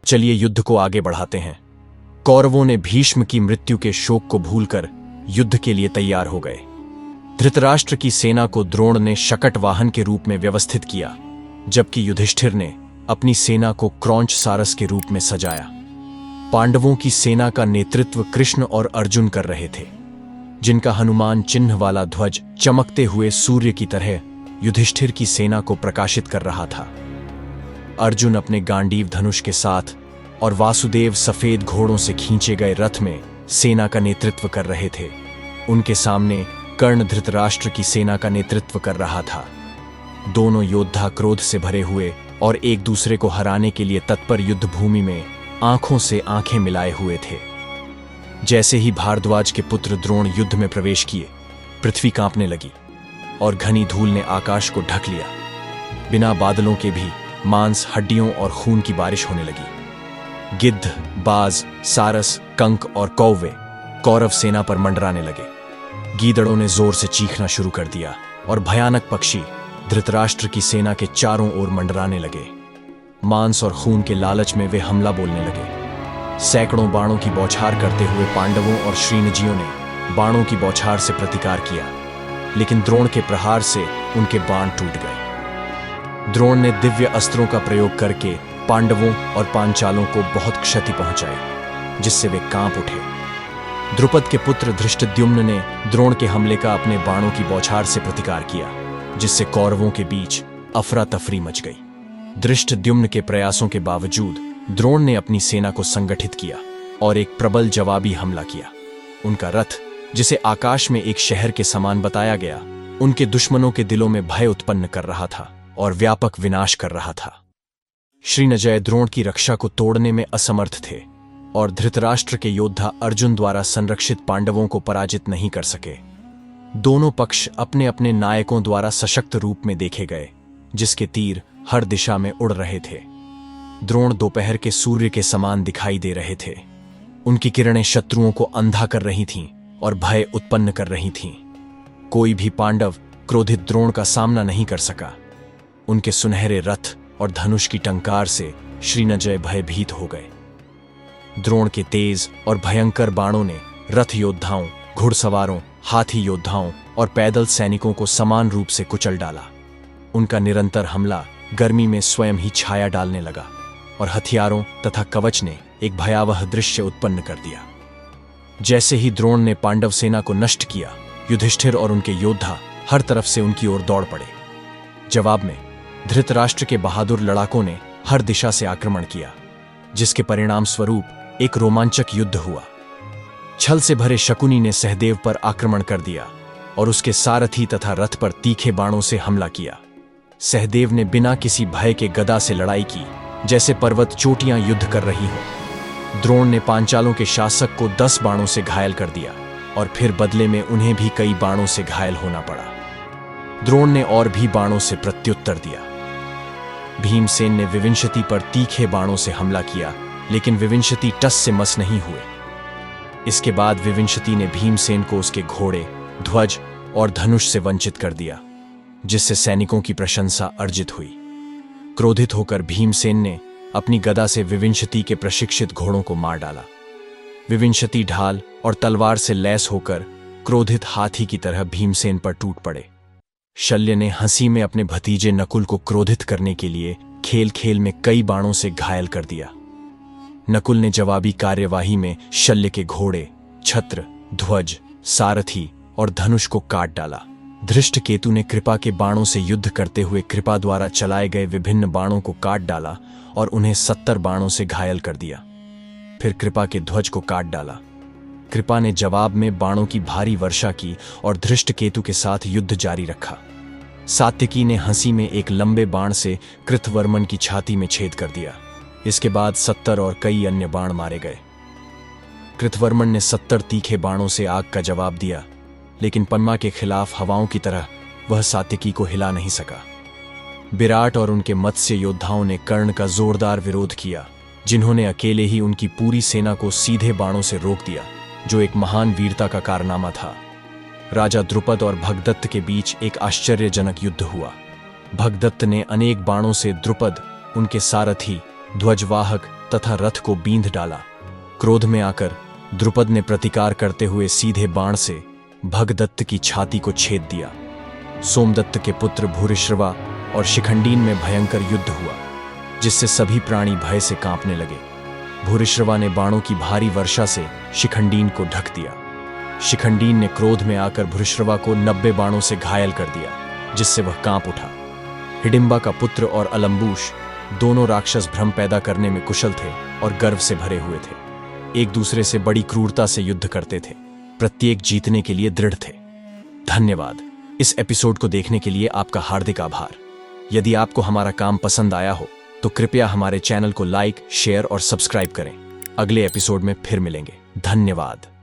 चलिए युद्ध को आगे बढ़ाते हैं। कौरवों ने भीष्म की मृत्यु के शोक को भूलकर युद्ध के लिए तैयार हो गए। धृतराष्ट्र की सेना को द्रोण ने शकट वाहन के रूप में व्यवस्थित किया, जबकि युधिष्ठिर ने अपनी सेना को क्रौंच सारस के रूप में सजाया। पांडवों की सेना का नेतृत्व कृष्ण और अर्जुन कर रहे थे, जिनका हनुमान चिन्ह वाला ध्वज चमकते हुए सूर्य की तरह युधिष्ठिर की सेना को प्रकाशित कर रहा था। अर्जुन अपने गांडीव धनुष के साथ और वासुदेव सफेद घोड़ों से खींचे गए रथ में सेना का नेतृत्व कर रहे थे। उनके सामने कर्ण धृतराष्ट्र की सेना का नेतृत्व कर रहा था। दोनों योद्धा क्रोध से भरे हुए और एक दूसरे को हराने के लिए तत्पर युद्ध भूमि में आंखों से आंखें मिलाए हुए थे। जैसे ही भारद्वाज के पुत्र द्रोण युद्ध में प्रवेश किए, पृथ्वी कांपने लगी और घनी धूल ने आकाश को ढक लिया। बिना बादलों के भी मांस, हड्डियों और खून की बारिश होने लगी। गिद्ध, बाज, सारस, कंक और कौवे कौरव सेना पर मंडराने लगे। गीदड़ों ने जोर से चीखना शुरू कर दिया और भयानक पक्षी धृतराष्ट्र की सेना के चारों ओर मंडराने लगे। मांस और खून के लालच में वे हमला बोलने लगे। सैकड़ों बाणों की बौछार करते हुए पांडवों और श्रीनजियों ने बाणों की बौछार से प्रतिकार किया, लेकिन द्रोण के प्रहार से उनके बाण टूट गए। द्रोण ने दिव्य अस्त्रों का प्रयोग करके पांडवों और पांचालों को बहुत क्षति पहुंचाई, जिससे वे कांप उठे। द्रुपद के पुत्र धृष्टद्युम्न ने द्रोण के हमले का अपने बाणों की बौछार से प्रतिकार किया, जिससे कौरवों के बीच अफरा तफरी मच गई। धृष्टद्युम्न के प्रयासों के बावजूद द्रोण ने अपनी सेना को संगठित किया और एक प्रबल जवाबी हमला किया। उनका रथ, जिसे आकाश में एक शहर के समान बताया गया, उनके दुश्मनों के दिलों में भय उत्पन्न कर रहा था और व्यापक विनाश कर रहा था। श्रीनजय द्रोण की रक्षा को तोड़ने में असमर्थ थे और धृतराष्ट्र के योद्धा अर्जुन द्वारा संरक्षित पांडवों को पराजित नहीं कर सके। दोनों पक्ष अपने अपने नायकों द्वारा सशक्त रूप में देखे गए, जिसके तीर हर दिशा में उड़ रहे थे। द्रोण दोपहर के सूर्य के समान दिखाई दे रहे थे। उनकी किरणें शत्रुओं को अंधा कर रही थीं और भय उत्पन्न कर रही थीं। कोई भी पांडव क्रोधित द्रोण का सामना नहीं कर सका। उनके सुनहरे रथ और धनुष की टंकार से श्रीनजय भयभीत हो गए। द्रोण के तेज और भयंकर बाणों ने रथ योद्धाओं, घुड़सवारों, हाथी योद्धाओं और पैदल सैनिकों को समान रूप से कुचल डाला। उनका निरंतर हमला गर्मी में स्वयं ही छाया डालने लगा और हथियारों तथा कवच ने एक भयावह दृश्य उत्पन्न कर दिया। जैसे ही द्रोण ने पांडव सेना को नष्ट किया, युधिष्ठिर और उनके योद्धा हर तरफ से उनकी ओर दौड़ पड़े। जवाब में धृतराष्ट्र के बहादुर लड़ाकों ने हर दिशा से आक्रमण किया, जिसके परिणाम स्वरूप एक रोमांचक युद्ध हुआ। छल से भरे शकुनी ने सहदेव पर आक्रमण कर दिया और उसके सारथी तथा रथ पर तीखे बाणों से हमला किया। सहदेव ने बिना किसी भय के गदा से लड़ाई की, जैसे पर्वत चोटियां युद्ध कर रही हो। द्रोण ने पांचालों के शासक को 10 बाणों से घायल कर दिया और फिर बदले में उन्हें भी कई बाणों से घायल होना पड़ा। द्रोण ने और भी बाणों से प्रत्युत्तर दिया। भीमसेन ने विविंशति पर तीखे बाणों से हमला किया, लेकिन विविंशति टस से मस नहीं हुए। इसके बाद विविंशति ने भीमसेन को उसके घोड़े, ध्वज और धनुष से वंचित कर दिया, जिससे सैनिकों की प्रशंसा अर्जित हुई। क्रोधित होकर भीमसेन ने अपनी गदा से विविंशति के प्रशिक्षित घोड़ों को मार डाला। विविंशति ढाल और तलवार से लैस होकर क्रोधित हाथी की तरह भीमसेन पर टूट पड़े। शल्य ने हंसी में अपने भतीजे नकुल को क्रोधित करने के लिए खेल खेल में कई बाणों से घायल कर दिया। नकुल ने जवाबी कार्यवाही में शल्य के घोड़े, छत्र, ध्वज, सारथी और धनुष को काट डाला। धृष्टकेतु ने कृपा के बाणों से युद्ध करते हुए कृपा द्वारा चलाए गए विभिन्न बाणों को काट डाला और उन्हें 70 बाणों से घायल कर दिया। फिर कृपा के ध्वज को काट डाला। कृपा ने जवाब में बाणों की भारी वर्षा की और धृष्टकेतु के साथ युद्ध जारी रखा। सात्यकी ने हंसी में एक लंबे बाण से कृतवर्मन की छाती में छेद कर दिया। इसके बाद 70 और कई अन्य बाण मारे गए। कृतवर्मन ने 70 तीखे बाणों से आग का जवाब दिया, लेकिन पन्मा के खिलाफ हवाओं की तरह वह सात्यकी को हिला नहीं सका। विराट और उनके मत्स्य योद्धाओं ने कर्ण का जोरदार विरोध किया, जिन्होंने अकेले ही उनकी पूरी सेना को सीधे बाणों से रोक दिया, जो एक महान वीरता का कारनामा था। राजा द्रुपद और भगदत्त के बीच एक आश्चर्यजनक युद्ध हुआ। भगदत्त ने अनेक बाणों से द्रुपद, उनके सारथी ध्वजवाहक तथा रथ को बींध डाला। क्रोध में आकर द्रुपद ने प्रतिकार करते हुए सीधे बाण से भगदत्त की छाती को छेद दिया। सोमदत्त के पुत्र भूरिश्रवा और शिखंडीन में भयंकर युद्ध हुआ, जिससे सभी प्राणी भय से कांपने लगे। भूरिश्रवा ने बाणों की भारी वर्षा से शिखंडीन को ढक दिया। शिखंडीन ने क्रोध में आकर भूरिश्रवा को 90 बाणों से घायल कर दिया, जिससे वह कांप उठा। हिडिंबा का पुत्र और अलम्बूश दोनों राक्षस भ्रम पैदा करने में कुशल थे और गर्व से भरे हुए थे। एक दूसरे से बड़ी क्रूरता से युद्ध करते थे, प्रत्येक जीतने के लिए दृढ़ थे। धन्यवाद। इस एपिसोड को देखने के लिए आपका हार्दिक आभार। यदि आपको हमारा काम पसंद आया हो तो कृपया हमारे चैनल को लाइक, शेयर और सब्सक्राइब करें। अगले एपिसोड में फिर मिलेंगे। धन्यवाद।